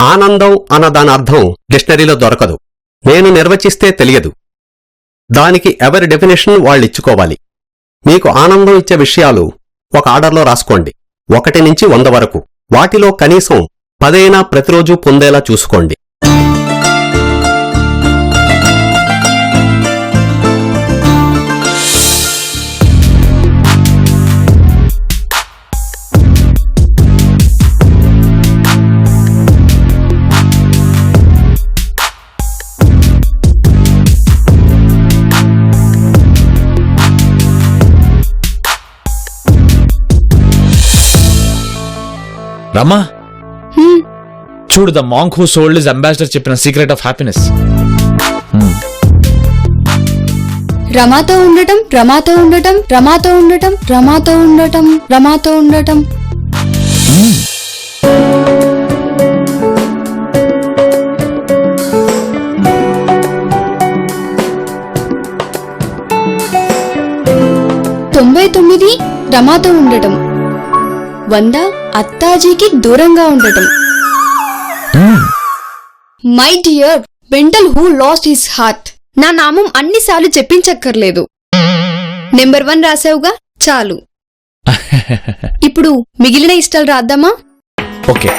ఆనందం అన్న దాని అర్థం డిక్షనరీలో దొరకదు. నేను నిర్వచిస్తే తెలియదు. దానికి ఎవరి డెఫినేషన్ వాళ్ళిచ్చుకోవాలి. మీకు ఆనందం ఇచ్చే విషయాలు ఒక ఆర్డర్లో రాసుకోండి. 1 నుంచి 100 వరకు. వాటిలో కనీసం 10 ప్రతిరోజు పొందేలా చూసుకోండి. రమా, చూడు, the monk who sold his ambassador చెప్పిన సీక్రెట్ ఆఫ్ హ్యాపీనెస్. రమాతో ఉండటం, రమాతో ఉండటం, రమాతో ఉండటం, రమాతో ఉండటం, రమాతో ఉండటం. తొంభై 99 రమాతో ఉండటం, 100 అత్తాజీకి దూరంగా ఉండటం. My dear mental who lost his heart. నా నామం అన్నిసార్లు చెప్పించక్కర్లేదు. నెంబర్ 1 రాసావుగా, చాలు. ఇప్పుడు మిగిలిన ఇష్టాలు రాద్దామా? ఓకే.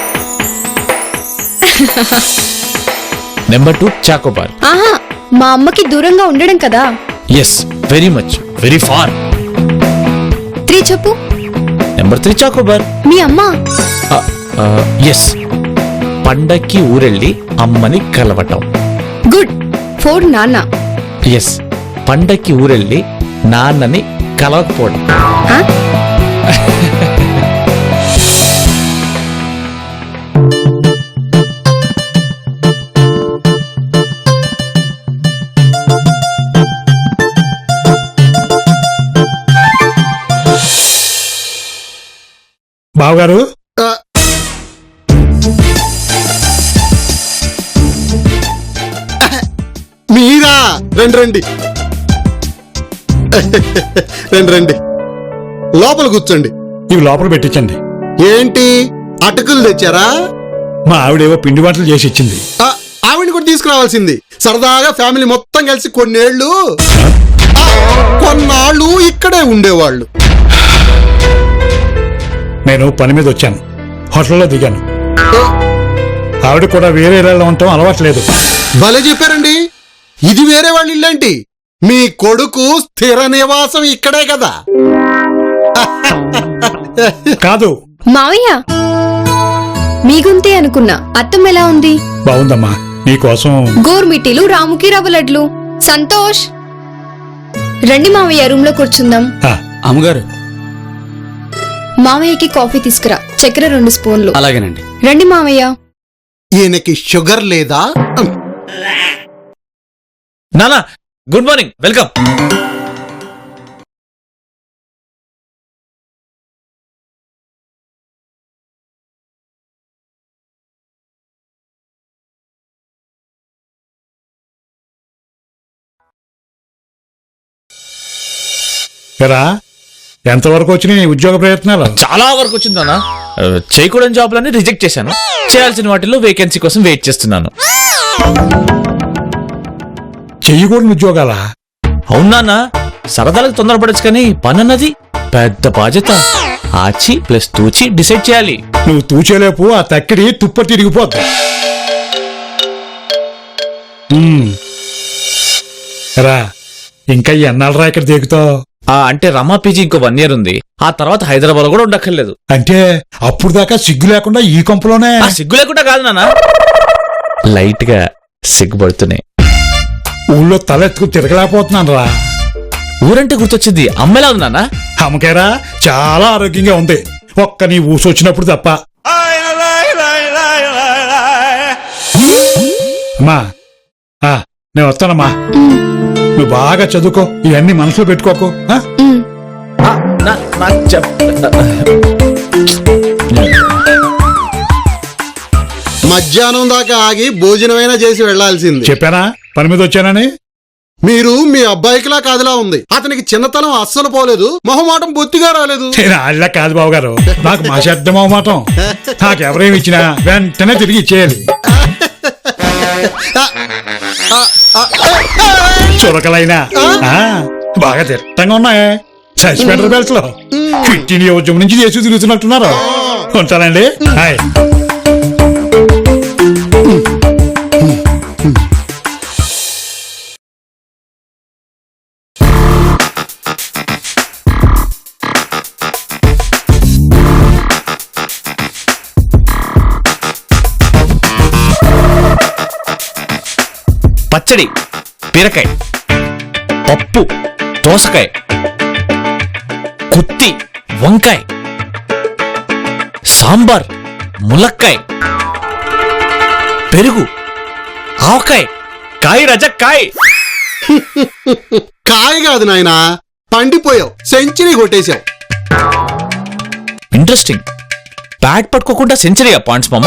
Number 2 Choco Bar. ఆహా, మా అమ్మకి దూరంగా ఉండడం కదా. Yes, very much, very far. 3 చెప్పు. Number 3 Choco Bar. మీ అమ్మ. ఎస్, పండక్కి ఊరెళ్ళి అమ్మని కలవటం. గుడ్. 4 నాన్న. ఎస్, పండక్కి ఊరెళ్ళి నాన్నని కలవకపోవడం. హా? బావగారు, మీరా? రండి రండి రండి, లోపల కూర్చోండి. ఇవి లోపల పెట్టించండి. ఏంటి అటుకులు తెచ్చారా? మా ఆవిడేవో పిండి వంటలు చేసి ఇచ్చింది. ఆవిడని కూడా తీసుకురావాల్సింది. సరదాగా ఫ్యామిలీ మొత్తం కలిసి కొన్నాళ్ళు ఇక్కడే ఉండేవాళ్ళు. నేను పని మీద వచ్చాను, హోటల్లో దిగాను. ఆవిడ కూడా వేరే ఇళ్ళలో ఉండటం అలవాట్లేదు. భలే చెప్పారండి. ఇది వేరే వాళ్ళ ఇల్లేంటి? మీ కొడుకు స్థిర నివాసం ఇక్కడే కదా? కాదు మావయ్య, మీ గుంతే అనుకున్నా. అత్తం ఎలా ఉంది? బాగుందమ్మా, నీకోసం గోర్మిటీలు, రాముకి రవ్వ లడ్లు. సంతోష్, రండి మావయ్య, రూమ్ లో కూర్చుందాం. అమ్మగారు, మావయ్యకి కాఫీ తీసుకురా, చక్కెర 2 స్పూన్లు. అలాగేనండి. రండి మావయ్య. ఈయనకి షుగర్ లేదా? నానా, గుడ్ మార్నింగ్, వెల్కమ్. ఎరా, ఎంతవరకు వచ్చినాయి నీ ఉద్యోగ ప్రయత్నాలు? చాలా వరకు వచ్చింది నాన్న. చేయకూడని జాబ్లన్నీ రిజెక్ట్ చేశాను. చేయాల్సిన వాటిలో వేకెన్సీ కోసం వెయిట్ చేస్తున్నాను. చెయ్యకూడని ఉద్యోగాలా? అవునా, సరదాలకు తొందరపడచ్చు, కానీ పని అన్నది పెద్ద బాధ్యత. ఆచి ప్లస్ తూచి డిసైడ్ చేయాలి. నువ్వు తూచేలేపు ఆ తక్కిడి తుప్ప తిరిగిపోద్ది. రా, ఇంకా ఎన్నాళ్ళరా ఇక్కడ దిగుతావు? అంటే రమా పీజీ ఇంకో 1 year ఉంది. ఆ తర్వాత హైదరాబాద్ కూడా ఉండక్కర్లేదు. అంటే అప్పుడు దాకా సిగ్గు లేకుండా ఈ కొంపలోనే? సిగ్గు లేకుండా కాదు నాన్న, లైట్ గా సిగ్గుపడుతున్నాయి. ఊళ్ళో తలెత్తుకు తిరగలేకపోతున్నాను రా. ఊరంటే గుర్తొచ్చింది, అమ్మాయిలా ఉంది నాన్న. అమ్మకేరా, చాలా ఆరోగ్యంగా ఉంది, ఒక్క నీ ఊసొచ్చినప్పుడు తప్ప. అమ్మా, నేను వస్తానమ్మా. నువ్వు బాగా చదువుకో, ఇవన్నీ మనసులో పెట్టుకోకు. మధ్యాహ్నం దాకా ఆగి భోజనమైనా చేసి వెళ్లాల్సింది. చెప్పానా పని మీద వచ్చానని? మీరు మీ అబ్బాయికిలా కాదులా ఉంది. అతనికి చిన్నతనం అస్సలు పోలేదు, మొహమాటం బొత్తిగా రాలేదు. నేను అల్లా కాదు బాబు గారు, నాకు మా శబ్దం అవమాటం. నాకెవరేమి ఇచ్చినా వెంటనే తిరిగి ఇచ్చేయాలి. చురకలైనా బాగా తిట్టంగా ఉన్నాయే. సస్పెండర్ బెల్ట్ లో 15 years నుంచి చేసి తిరుగుతున్నట్టున్నారు. ఉంటానండి. హాయ్. పచ్చడి, బీరకాయ, పప్పు, దోసకాయ, కుత్తి, వంకాయ, సాంబార్, ములక్కాయ, పెరుగు, ఆవకాయ, కాయ రజ కాయ. కాయ కాదు నాయనా, పండిపోయావు, సెంచరీ కొట్టేశావు. ఇంట్రెస్టింగ్. బ్యాట్ పట్టుకోకుండా సెంచరీ పాయింట్స్ మామ.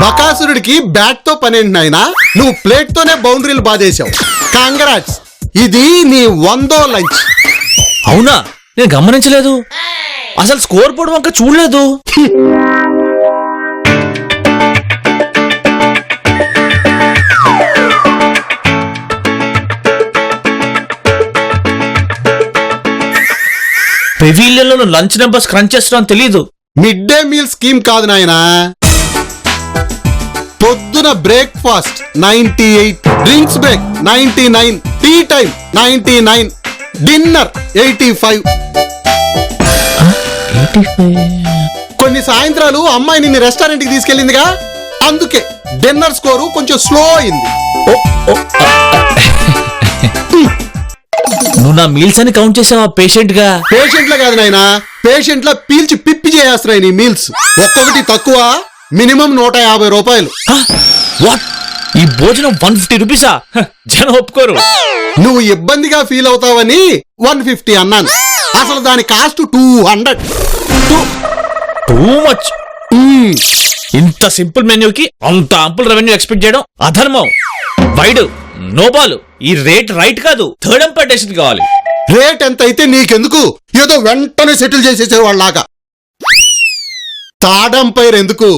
బకాసురుడికి బ్యాట్ తో పనేంటి నాయనా, నువ్వు ప్లేట్ తోనే బౌండరీలు బాధేశావు. కాంగ్రాట్స్, ఇది నీ 100వ లంచ్. అవునా, నేను గమనించలేదు. అసలు స్కోర్ బోర్డు వంక చూడలేదు. పెవిలియన్ లో లంచ్ నెంబర్స్ క్రంచ్ చేస్తున్నాం తెలీదు. మిడ్ డే మీల్ స్కీమ్ కాదు నాయనా. పొద్దున breakfast 98, drinks break 99, tea time 99, dinner 85. కొన్ని సాయంత్రాలు అమ్మాయి నిన్ను రెస్టారెంట్ కి తీసుకెళ్ళిందిగా, అందుకే డిన్నర్ స్కోరు కొంచెం స్లో అయింది. నువ్వు నా మీల్స్ అని కౌంట్ చేసావా పేషెంట్ గా? పేషెంట్ల కాదు నాయనా, పేషెంట్ల పీల్చి పిప్పి చేస్తున్నాయి నీ మీల్స్. ఒక్కొక్కటి తక్కువ, మినిమం 150 రూపాయలు. వాట్, ఈ భోజనం 150 రూపీసా? జనం ఒప్పుకోరు. నువ్వు ఇబ్బందిగా ఫీల్ అవుతావని 150 అన్నాను. అసలు దాని కాస్ట్ 200. Too much. ఇంత సింపుల్ మెన్యూకి అంత అంపుల్ రెవెన్యూ ఎక్స్పెక్ట్ చేయడం అధర్మం. వైడ్ నోబాలు. ఈ రేట్ రైట్ కాదు, థర్డ్ ఎంపర్టేషన్ కావాలి. రేట్ ఎంత అయితే నీకెందుకు, ఏదో వెంటనే సెటిల్ చేసేసేవాళ్ళలాగా. థర్డ్ ఎంపైర్ ఎందుకు,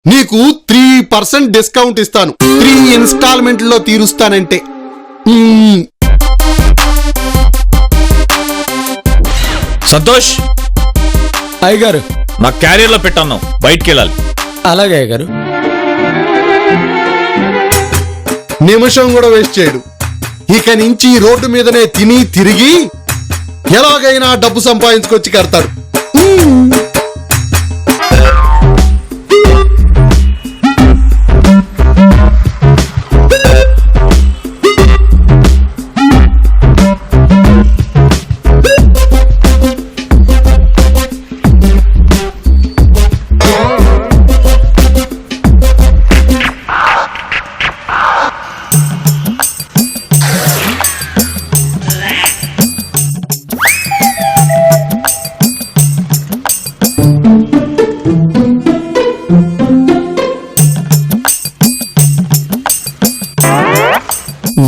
నీకు 3% డిస్కౌంట్ ఇస్తాను. 3 ఇన్స్టాల్మెంట్లో తీరుస్తానంటే. సంతోష్, అయ్యగారు నా క్యారియర్ లో పెట్టాను, బయటికి వెళ్ళాలి. అలాగే అయ్యగారు. నిమిషం కూడా వేస్ట్ చేయడు. ఇక నుంచి రోడ్డు మీదనే తిని తిరిగి ఎలాగైనా డబ్బు సంపాదించుకొచ్చి కడతాడు.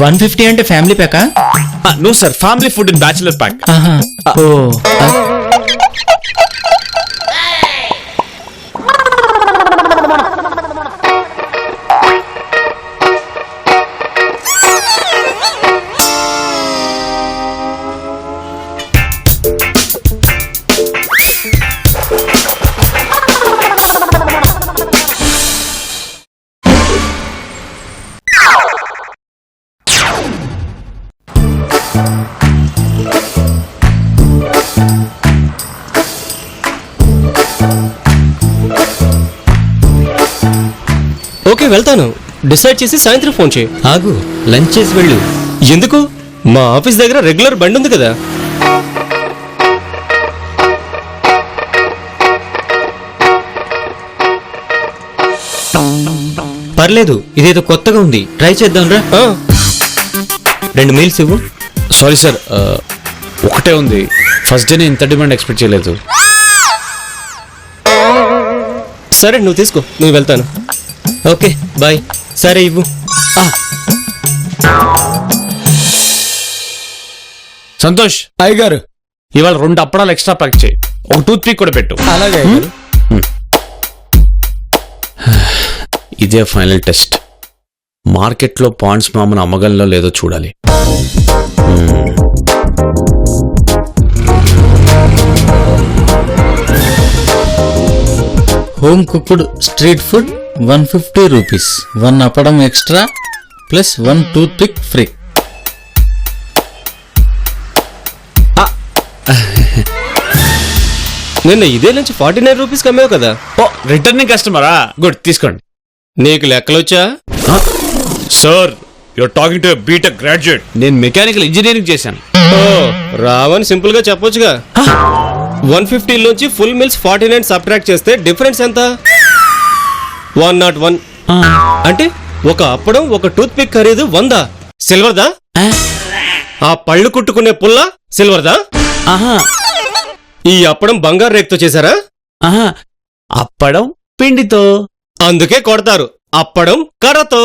$150 అంటే ఫ్యామిలీ ప్యాకా? No sir, family food in bachelor pack. Oh, okay వెళ్తాను. డిసైడ్ చేసి సాయంత్రం ఫోన్ చేయి. ఆగు, లంచ్ చేసి వెళ్ళు. ఎందుకు? మా ఆఫీస్ దగ్గర రెగ్యులర్ బండి ఉంది కదా. పర్లేదు, ఇదేదో కొత్తగా ఉంది, ట్రై చేద్దాం రా. 2 మీల్స్ ఇవ్వు. సారీ సార్, ఒకటే ఉంది. ఫస్ట్ డే ఇంత డిమాండ్ ఎక్స్పెక్ట్ చేయలేదు. సరే నువ్వు తీసుకో, నేను వెళ్తాను. Okay bye. సరే ఇవ్వు. సంతోష్ అయ్యగారు ఇవాళ 2 అప్పడాలు ఎక్స్ట్రా ప్యాక్ చేయి, ఒక టూత్ పిక్ కూడా పెట్టు. అలాగే అయ్యగారు. ఇదే ఫైనల్ టెస్ట్. మార్కెట్లో పాండ్స్ మామను అమ్మగంలో లేదో చూడాలి. Home cooked street food 150 rupees, 1 అప్పడం extra plus 1 toothpick free. నిన్న ఇదే నుంచి 49 రూపీస్కి అమ్మేవు కదా. ఓ రిటర్నింగ్ కస్టమరా? గుడ్, తీసుకోండి. నీకు లెక్కలొచ్చా? Sir, you're talking to BTech graduate. నేను మెకానికల్ ఇంజనీరింగ్ చేశాను. ఓ రావని సింపుల్ గా చెప్పొచ్చుగా. 150 లోంచి ఫుల్ మీల్స్ 49 సబ్ట్రాక్ట్ చేస్తే డిఫరెన్స్ ఎంత? 101. అంటే ఒక అప్పడం ఒక టూత్ పిక్ ఖరీదు 100. సిల్వర్దా? ఆ పళ్ళు కుట్టుకునే పుల్ల సిల్వర్దా? ఆహా ఈ అప్పడం బంగారు రేక్తో చేశారా? ఆహా, అప్పడం పిండితో. అందుకే కొడతారు అప్పడం కర్రతో.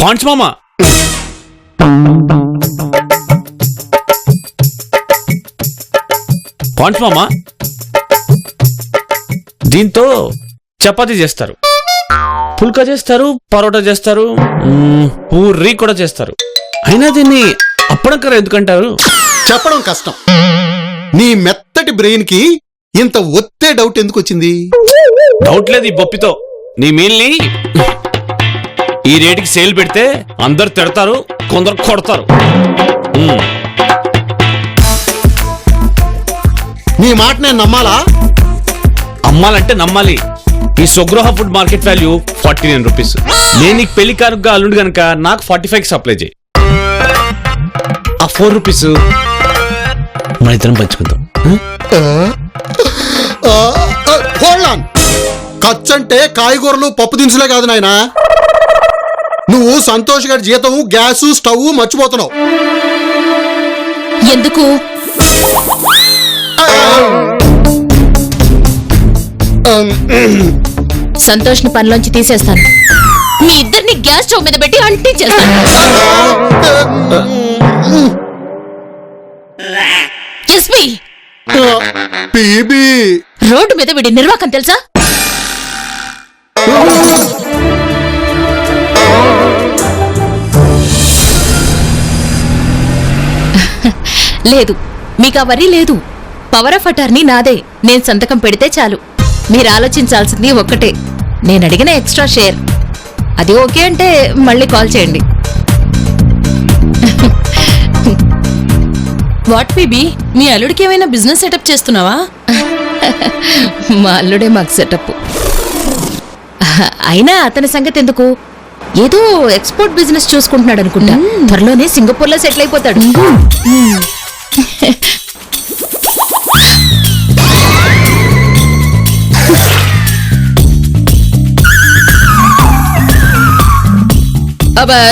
పాండ్స్ మామ, పాండ్స్ మామ, దీంతో చపాతీ చేస్తారు, పుల్కా చేస్తారు, పరోటా చేస్తారు, పూరీ కూడా చేస్తారు. అయినా దీన్ని అప్పడంకర ఎందుకంటారు? చెప్పడం కష్టం. నీ మెత్తటి బ్రెయిన్ కి ఇంత ఒత్తే డౌట్ ఎందుకు వచ్చింది? డౌట్ లేదు ఈ బొప్పితో. నీ మీల్ని ఈ రేటుకి సేల్ పెడితే అందరు తిడతారు, కొందరు కొడతారు. నీ మాట నేను నమ్మాలా? అమ్మాలంటే నమ్మాలి. ఈ Swagruha food market value 49 rupees. నేను నీకు పెళ్లి కానుకగా అల్లుడు గనక నాకు 45 సప్లై చేయి. ఆ 4 రూపీస్ మన ఇద్దరం పంచుకుందాం. Hold on. ఖర్చు అంటే కాయగూరలు పప్పు దినుసులే కాదు నాయనా. నువ్వు సంతోష్ గారి జీతం, గ్యాసు, స్టవ్ మర్చిపోతున్నావు. ఎందుకు? సంతోష్ ని పనిలోంచి తీసేస్తాను. మీ ఇద్దరిని గ్యాస్ స్టవ్ మీద పెట్టి అంటించేస్తాను. ఎస్పీ, బీబీ, రోడ్డు మీద వీడి నిర్వాకం తెలుసా? లేదు, మీకు ఆ వరి లేదు. పవర్ ఆఫ్ అటార్నీ నాదే. నేను సంతకం పెడితే చాలు. మీరు ఆలోచించాల్సింది ఒక్కటే, నేను అడిగిన ఎక్స్ట్రా షేర్. అది ఓకే అంటే మళ్ళీ కాల్ చేయండి. వాట్ బేబీ, మీ అల్లుడికి ఏమైనా బిజినెస్ సెటప్ చేస్తున్నావా? మా అల్లుడే మాకు సెటప్. అయినా అతని సంగతి ఎందుకు, ఏదో ఎక్స్పోర్ట్ బిజినెస్ చూసుకుంటున్నాడు అనుకుంటా. త్వరలోనే సింగపూర్లో సెటిల్ అయిపోతాడు.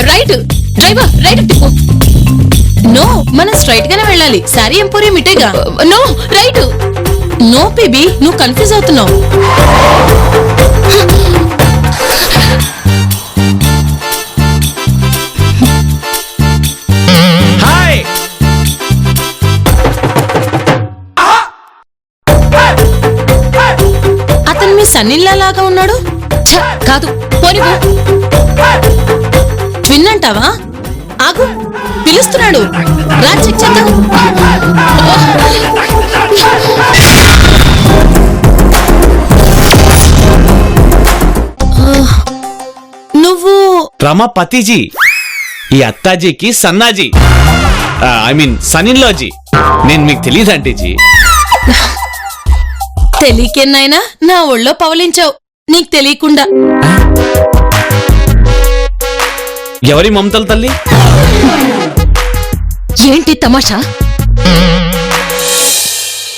రైట్ డ్రైవర్, రైట్ తిప్పు. నో, మనం స్ట్రైట్ గానే వెళ్ళాలి. సారీ ఎంపోరియం ఇటేగా. No, right. నో బేబీ, నువ్వు కన్ఫ్యూజ్ అవుతున్నావు. హాయ్, అతను మీ సన్నిల్లా లాగా ఉన్నాడు. ఛ, కాదు, పోనీ పో. ట్విన్ అంటావా? ఆగు, పిలుస్తున్నాడు. రా చెక్ చేద్దాం. నువ్వు రమా పతిజీ, ఈ అత్తాజీకి సన్నాజీ, ఐ మీన్ సన్నిన్లాజీ. నేను మీకు తెలియదు అంటేజీ. తెలియకెన్నైనా నా ఒళ్ళో పవలించావు, నీకు తెలియకుండా. ఎవరి మమతల తల్లి? ఏంటి తమాషా?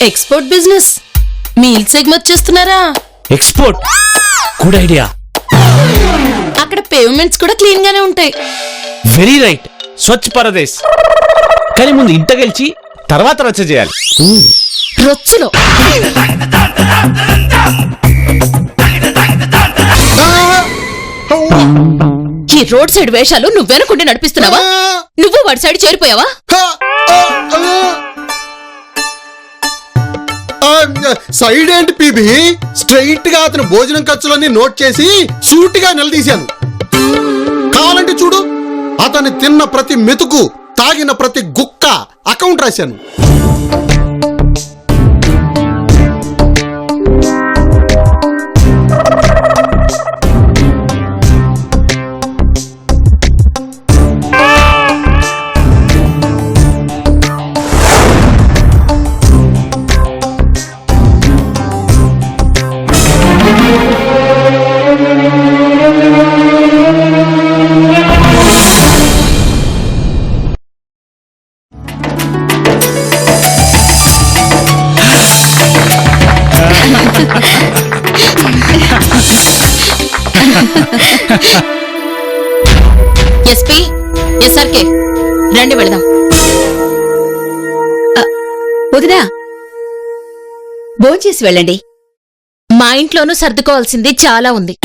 ఎక్స్పోర్ట్ బిజినెస్ మీల్స్ ఎగుమతి చేస్తున్నారా? Export, good idea. అక్కడ పేమెంట్స్ కూడా క్లీన్ గానే ఉంటాయి. వెరీ రైట్, స్వచ్ఛ పరదేశ్. కానీ ముందు ఇంట గెలిచి తర్వాత రచ్చ చేయాలి. రొచ్చులో ఈ రోడ్ సైడ్ వేషాలు నువ్వెనకుండి నడిపిస్తున్నావా? నువ్వు వాడి సైడ్ చేరిపోయావా? సైడ్ ఏంటి పీబీ? స్ట్రైట్ గా అతని భోజనం ఖర్చులన్నీ నోట్ చేసి సూటిగా నిలదీశాను. కావాలంటే చూడు, అతను తిన్న ప్రతి మెతుకు, తాగిన ప్రతి గుక్క అకౌంట్ రాశాను. ఎస్పీ, ఎస్ఆర్కే, రండి వెళదాం. వదినా, భోంచేసి వెళ్ళండి. మా ఇంట్లోనూ సర్దుకోవాల్సింది చాలా ఉంది.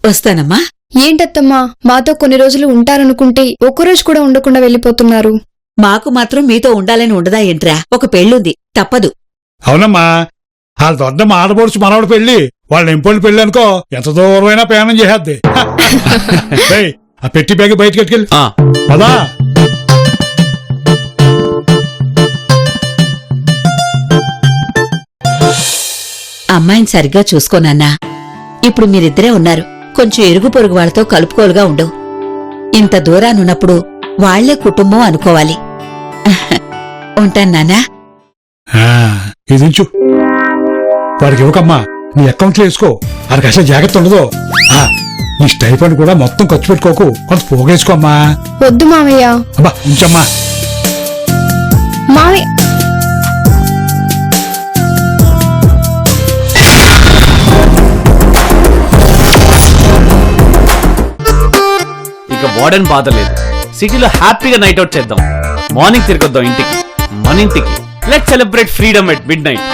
వస్తానమ్మా. ఏంటత్తమ్మా, మాతో కొన్ని రోజులు ఉంటారనుకుంటే ఒక్కరోజు కూడా ఉండకుండా వెళ్ళిపోతున్నారు. మాకు మాత్రం మీతో ఉండాలని ఉండదా ఏంట్రా? ఒక పెళ్ళుంది, తప్పదు. అవునమ్మా, వాళ్ళ దొడ్డ ఆడబడుచు మనవడు పెళ్లి, వాళ్ళ ఇంపోళ్ళు పెళ్లి అనుకో, ఎంత దూరమైనా ప్రయాణం చేసేద్ది. ఏయ్, ఆ పెట్టి బ్యాగ్ బయటకి ఎట్టుకెళ్ళి పదా. అమ్మాయిని సరిగ్గా చూసుకోనన్నా. ఇప్పుడు మీరిద్దరే ఉన్నారు, కొంచెం ఇరుగు పొరుగు వాళ్ళతో కలుపుకోలుగా ఉండు. ఇంత దూరానున్నప్పుడు వాళ్లే కుటుంబం అనుకోవాలి. ఉంటాను నాన్నా. ఇది ఉంచు, వాడికి ఇవ్వకమ్మా, నీ అకౌంట్లో వేసుకో. వాడికి అసలు జాగ్రత్త ఉండదు. నీ స్టైఫండ్ కూడా మొత్తం ఖర్చు పెట్టుకోకు, కొంత పోగేసుకోమ్మా. వద్దు మావయ్య. అబ్బా ఉంచమ్మా. మావయ్య, ఇక వార్డెన్ బాధ లేదు. సిటీలో హ్యాపీగా నైట్ అవుట్ చేద్దాం. మార్నింగ్ తిరిగొద్దాం ఇంటికి, మన ఇంటికి. Let celebrate freedom at mid night.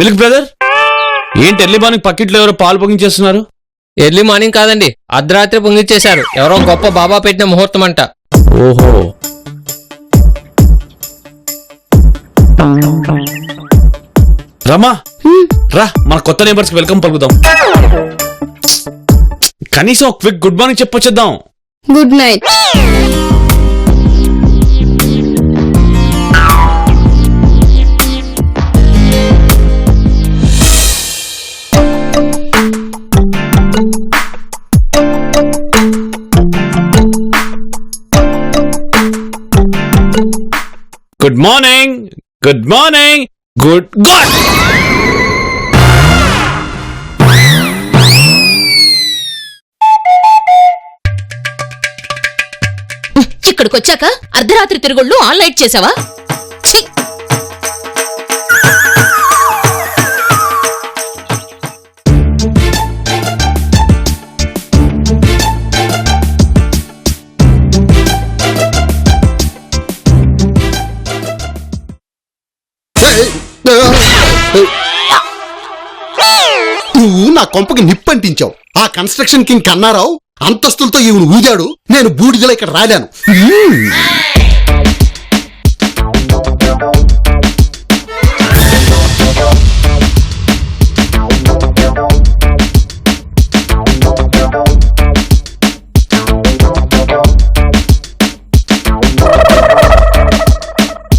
Milk brother, ఏంటి ఎర్లీ మార్నింగ్ పక్కిట్లో ఎవరో పాలు పొంగిచేస్తున్నారు? ఎర్లీ మార్నింగ్ కాదండి, అర్ధరాత్రి పొంగిచ్చేశారు. ఎవరో గొప్ప బాబా పెట్టిన ముహూర్తం అంట. ఓహో, రమా రా, మన కొత్త నేబర్స్ కి వెల్కమ్ పలుకుదాం. కనీసం ఒక క్విక్ గుడ్ మార్నింగ్ చెప్పొచ్చేద్దాం. Good night. Good morning, good morning, good God. ఇక్కడికొచ్చాక అర్ధరాత్రి తిరుగుళ్ళు ఆన్లైన్ చేసావా? ఛీ! నా కొంపకి నిప్పంటించావు. ఆ కన్స్ట్రక్షన్ కింగ్ కన్నారావు అంతస్తులతో ఈవిని ఊదాడు. నేను బూడిదలో ఇక్కడ రాలాను.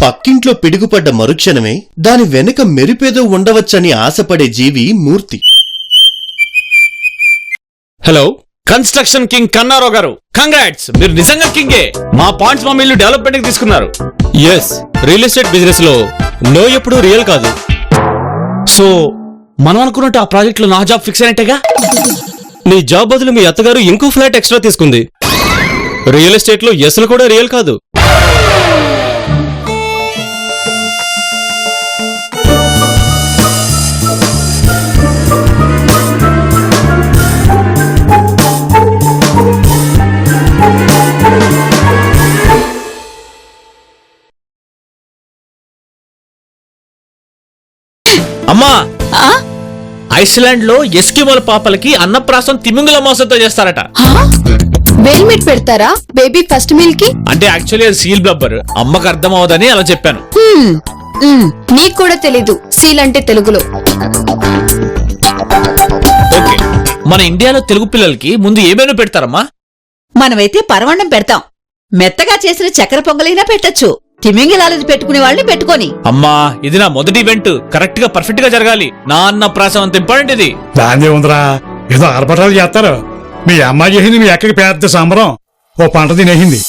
పక్కింట్లో పిడుగుపడ్డ మరుక్షణమే దాని వెనుక మెరిపేదో ఉండవచ్చని ఆశపడే జీవి మూర్తి. హలో, కన్స్ట్రక్షన్ కింగ్ కన్నారావు గారు, కంగ్రాట్స్, మీరు నిజంగా కింగే. మా పాయింట్స్ మా ఇల్లు డెవలప్మెంట్ కి తీసుకున్నారు. ఎస్, రియల్ ఎస్టేట్ బిజినెస్ లో నో ఎప్పుడు రియల్ కాదు. సో మనం అనుకున్నట్టు ఆ ప్రాజెక్ట్ లో నా జాబ్ ఫిక్స్ అయినట్టేగా. నీ జాబ్ బదులు మీ అత్తగారు ఇంకో ఫ్లాట్ ఎక్స్ట్రా తీసుకుంది. రియల్ ఎస్టేట్ లో ఎస్లు కూడా రియల్ కాదు. అమ్మా, ఆ? ఐస్లాండ్ లో ఎస్కిమోల పాపలకి అన్నప్రాసం తిమింగుల మాంసంతో చేస్తారట. వేల్ మీట్ పెడతారా బేబీ ఫస్ట్ మీల్ కి? అంటే యాక్చువల్లీ అది సీల్ బ్లబ్బర్. అమ్మకు అర్థం అవదని అలా చెప్పాను. నీకు కూడా తెలీదు సీల్ అంటే తెలుగులో. ఓకే, మన ఇండియాలో తెలుగు పిల్లలకి ముందు ఏమేనో పెడతారమ్మా? మనమైతే పరమాన్నం పెడతాం. మెత్తగా చేసిన చక్కెర పొంగలైనా పెట్టచ్చు. తిమింగిలాలది పెట్టుకునే వాళ్ళని పెట్టుకొని. అమ్మా, ఇది నా మొదటి ఈవెంట్. కరెక్ట్ గా పర్ఫెక్ట్ గా జరగాలి. నా అన్నప్రాసం అంత ఇంపార్టెంట్ ఇది. దాందే ఉందిరా, ఏదో ఆర్భటాలు చేస్తారు. మీ అమ్మాయి చేసింది మీ అక్కకి పెద్ద సంబరం. ఓ పంట తినేసింది.